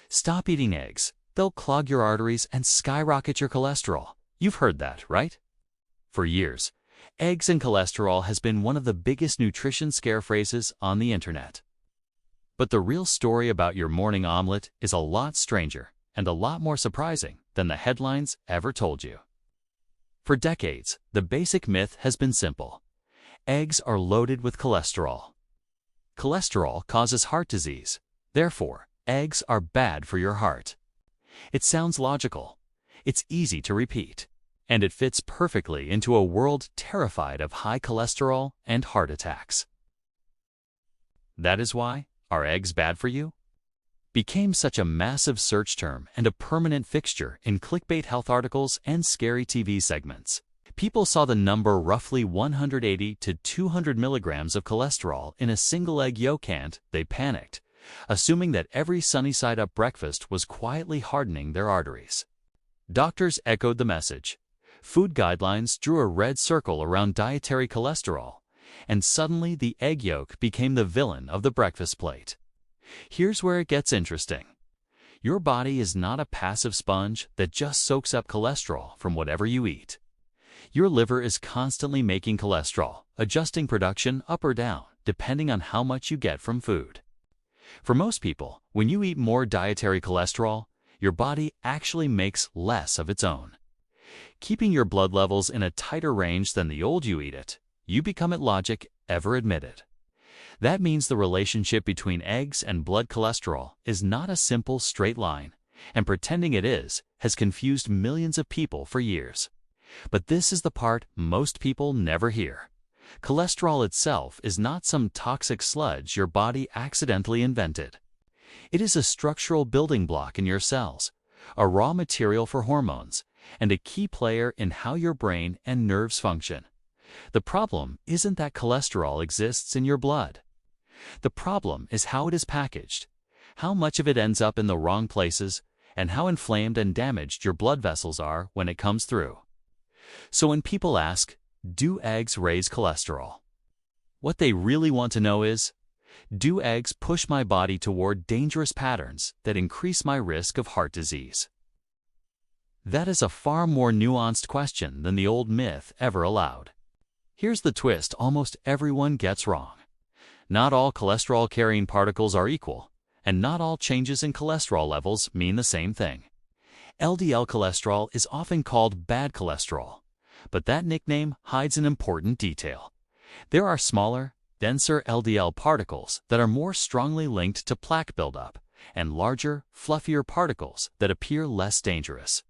Stop eating eggs. They'll clog your arteries and skyrocket your cholesterol. You've heard that, right? For years, eggs and cholesterol has been one of the biggest nutrition scare phrases on the internet. But the real story about your morning omelet is a lot stranger and a lot more surprising than the headlines ever told you. For decades, the basic myth has been simple. Eggs are loaded with cholesterol. Cholesterol causes heart disease. Therefore, eggs are bad for your heart. It sounds logical. It's easy to repeat. And it fits perfectly into a world terrified of high cholesterol and heart attacks. That is why "Are eggs bad for you?" became such a massive search term and a permanent fixture in clickbait health articles and scary TV segments. People saw the number roughly 180 to 200 milligrams of cholesterol in a single egg yolk and they panicked, assuming that every sunny-side-up breakfast was quietly hardening their arteries. Doctors echoed the message. Food guidelines drew a red circle around dietary cholesterol, and suddenly the egg yolk became the villain of the breakfast plate. Here's where it gets interesting. Your body is not a passive sponge that just soaks up cholesterol from whatever you eat. Your liver is constantly making cholesterol, adjusting production up or down, depending on how much you get from food. For most people, when you eat more dietary cholesterol, your body actually makes less of its own. Keeping your blood levels in a tighter range than the old you eat it, you become it logic ever admitted. That means the relationship between eggs and blood cholesterol is not a simple straight line, and pretending it is has confused millions of people for years. But this is the part most people never hear. Cholesterol itself is not some toxic sludge your body accidentally invented. It is a structural building block in your cells, a raw material for hormones, and a key player in how your brain and nerves function. The problem isn't that cholesterol exists in your blood. The problem is how it is packaged, how much of it ends up in the wrong places, and how inflamed and damaged your blood vessels are when it comes through. So when people ask, "Do eggs raise cholesterol?" what they really want to know is, do eggs push my body toward dangerous patterns that increase my risk of heart disease? That is a far more nuanced question than the old myth ever allowed. Here's the twist almost everyone gets wrong. Not all cholesterol-carrying particles are equal, and not all changes in cholesterol levels mean the same thing. LDL cholesterol is often called bad cholesterol, but that nickname hides an important detail. There are smaller, denser LDL particles that are more strongly linked to plaque buildup, and larger, fluffier particles that appear less dangerous.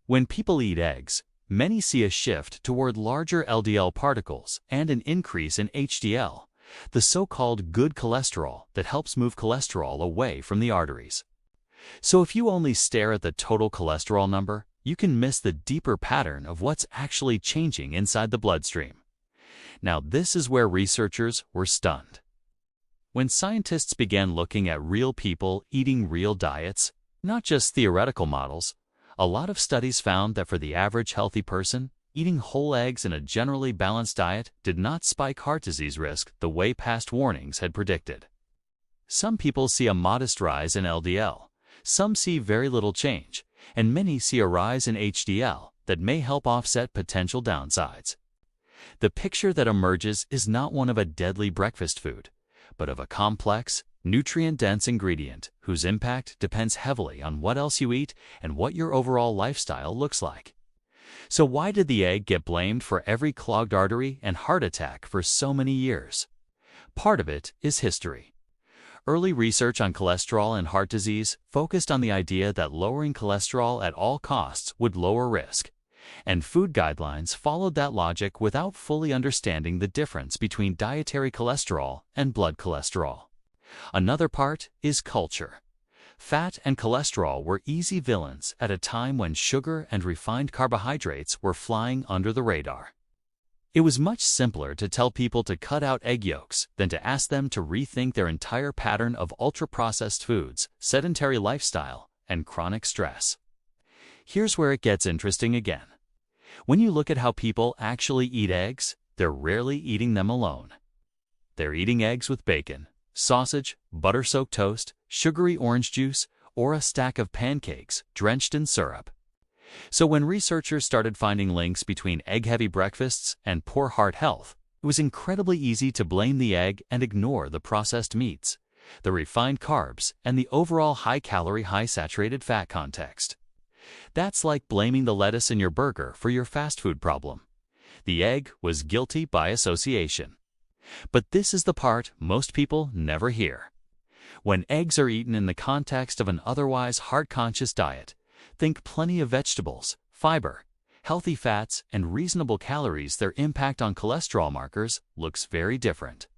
When people eat eggs, many see a shift toward larger LDL particles and an increase in HDL, the so-called good cholesterol that helps move cholesterol away from the arteries. So if you only stare at the total cholesterol number, you can miss the deeper pattern of what's actually changing inside the bloodstream. Now this is where researchers were stunned. When scientists began looking at real people eating real diets, not just theoretical models, a lot of studies found that for the average healthy person, eating whole eggs in a generally balanced diet did not spike heart disease risk the way past warnings had predicted. Some people see a modest rise in LDL, some see very little change, and many see a rise in HDL that may help offset potential downsides. The picture that emerges is not one of a deadly breakfast food, but of a complex, nutrient-dense ingredient whose impact depends heavily on what else you eat and what your overall lifestyle looks like. So why did the egg get blamed for every clogged artery and heart attack for so many years? Part of it is history. Early research on cholesterol and heart disease focused on the idea that lowering cholesterol at all costs would lower risk, and food guidelines followed that logic without fully understanding the difference between dietary cholesterol and blood cholesterol. Another part is culture. Fat and cholesterol were easy villains at a time when sugar and refined carbohydrates were flying under the radar. It was much simpler to tell people to cut out egg yolks than to ask them to rethink their entire pattern of ultra-processed foods, sedentary lifestyle, and chronic stress. Here's where it gets interesting again. When you look at how people actually eat eggs, they're rarely eating them alone. They're eating eggs with bacon, sausage, butter-soaked toast, sugary orange juice, or a stack of pancakes drenched in syrup. So when researchers started finding links between egg-heavy breakfasts and poor heart health, it was incredibly easy to blame the egg and ignore the processed meats, the refined carbs, and the overall high-calorie, high-saturated fat context. That's like blaming the lettuce in your burger for your fast food problem. The egg was guilty by association. But this is the part most people never hear. When eggs are eaten in the context of an otherwise heart-conscious diet, think plenty of vegetables, fiber, healthy fats, and reasonable calories, their impact on cholesterol markers looks very different.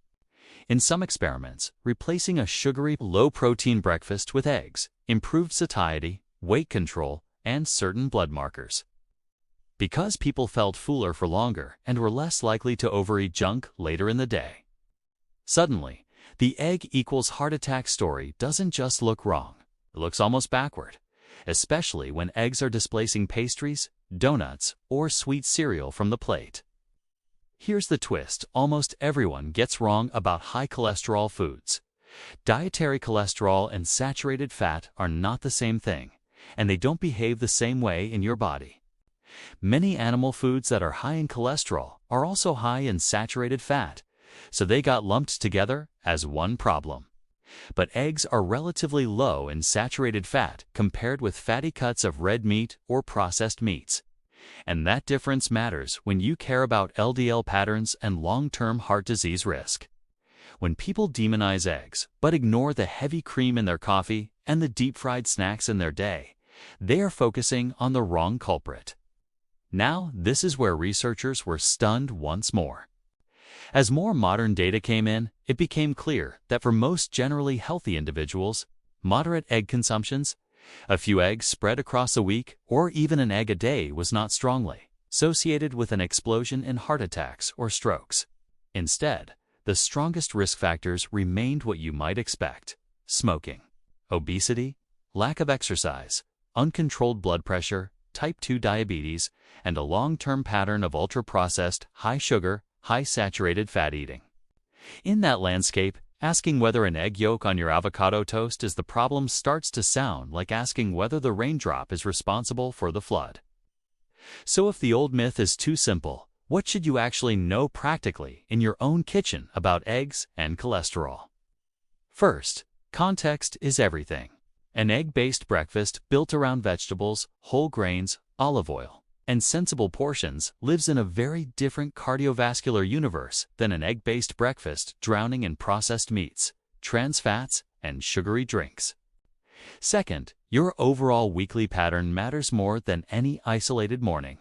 In some experiments, replacing a sugary, low-protein breakfast with eggs improved satiety, weight control, and certain blood markers. Because people felt fuller for longer and were less likely to overeat junk later in the day. Suddenly, the egg equals heart attack story doesn't just look wrong, it looks almost backward, especially when eggs are displacing pastries, donuts, or sweet cereal from the plate. Here's the twist almost everyone gets wrong about high cholesterol foods. Dietary cholesterol and saturated fat are not the same thing, and they don't behave the same way in your body. Many animal foods that are high in cholesterol are also high in saturated fat, so they got lumped together as one problem. But eggs are relatively low in saturated fat compared with fatty cuts of red meat or processed meats. And that difference matters when you care about LDL patterns and long-term heart disease risk. When people demonize eggs but ignore the heavy cream in their coffee and the deep-fried snacks in their day, they are focusing on the wrong culprit. Now, this is where researchers were stunned once more. As more modern data came in, it became clear that for most generally healthy individuals, moderate egg consumptions, a few eggs spread across a week, or even an egg a day was not strongly associated with an explosion in heart attacks or strokes. Instead, the strongest risk factors remained what you might expect: smoking, obesity, lack of exercise, uncontrolled blood pressure, type 2 diabetes, and a long-term pattern of ultra-processed, high-sugar, high-saturated fat eating. In that landscape, asking whether an egg yolk on your avocado toast is the problem starts to sound like asking whether the raindrop is responsible for the flood. So if the old myth is too simple, what should you actually know practically in your own kitchen about eggs and cholesterol? First, context is everything. An egg-based breakfast built around vegetables, whole grains, olive oil, and sensible portions lives in a very different cardiovascular universe than an egg-based breakfast drowning in processed meats, trans fats, and sugary drinks. Second, your overall weekly pattern matters more than any isolated morning.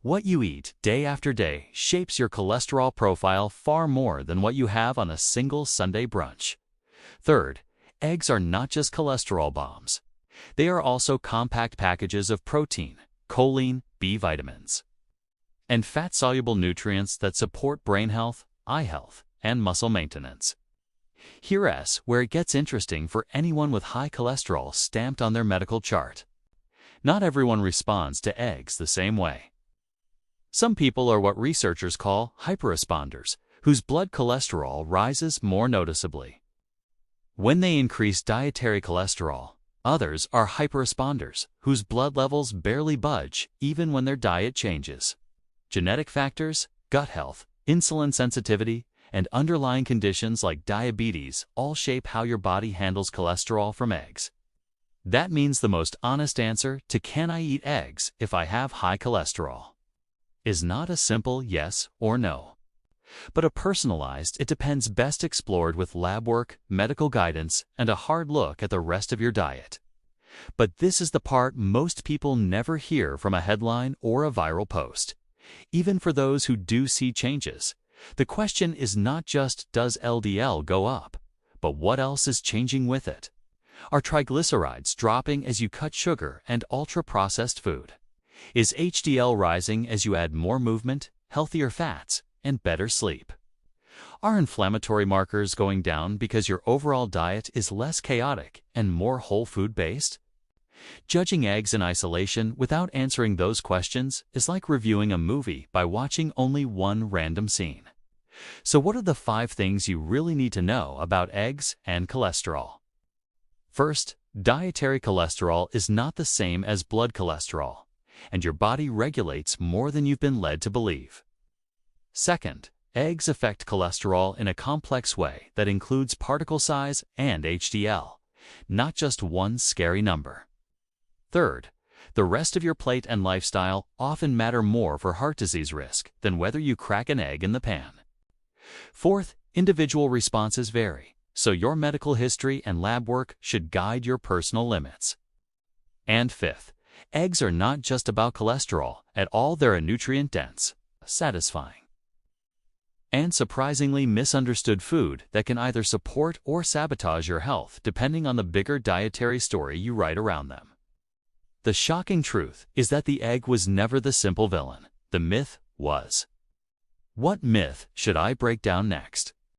What you eat day after day shapes your cholesterol profile far more than what you have on a single Sunday brunch. Third, eggs are not just cholesterol bombs. They are also compact packages of protein, choline, B vitamins, and fat-soluble nutrients that support brain health, eye health, and muscle maintenance. Here's where it gets interesting for anyone with high cholesterol stamped on their medical chart. Not everyone responds to eggs the same way. Some people are what researchers call hyperresponders, whose blood cholesterol rises more noticeably when they increase dietary cholesterol. Others are hyperresponders, whose blood levels barely budge even when their diet changes. Genetic factors, gut health, insulin sensitivity, and underlying conditions like diabetes all shape how your body handles cholesterol from eggs. That means the most honest answer to "can I eat eggs if I have high cholesterol?" is not a simple yes or no, but a personalized "it depends" best explored with lab work, medical guidance, and a hard look at the rest of your diet. But this is the part most people never hear from a headline or a viral post. Even for those who do see changes, the question is not just does LDL go up, but what else is changing with it? Are triglycerides dropping as you cut sugar and ultra-processed food? Is HDL rising as you add more movement, healthier fats, and better sleep? Are inflammatory markers going down because your overall diet is less chaotic and more whole food based? Judging eggs in isolation without answering those questions is like reviewing a movie by watching only one random scene. So what are the 5 things you really need to know about eggs and cholesterol? First, Dietary cholesterol is not the same as blood cholesterol, and your body regulates more than you've been led to believe. Second, eggs affect cholesterol in a complex way that includes particle size and HDL, not just one scary number. Third, the rest of your plate and lifestyle often matter more for heart disease risk than whether you crack an egg in the pan. Fourth, individual responses vary, so your medical history and lab work should guide your personal limits. And fifth, eggs are not just about cholesterol at all. They're a nutrient-dense, satisfying, and surprisingly misunderstood food that can either support or sabotage your health depending on the bigger dietary story you write around them. The shocking truth is that the egg was never the simple villain. The myth was. What myth should I break down next?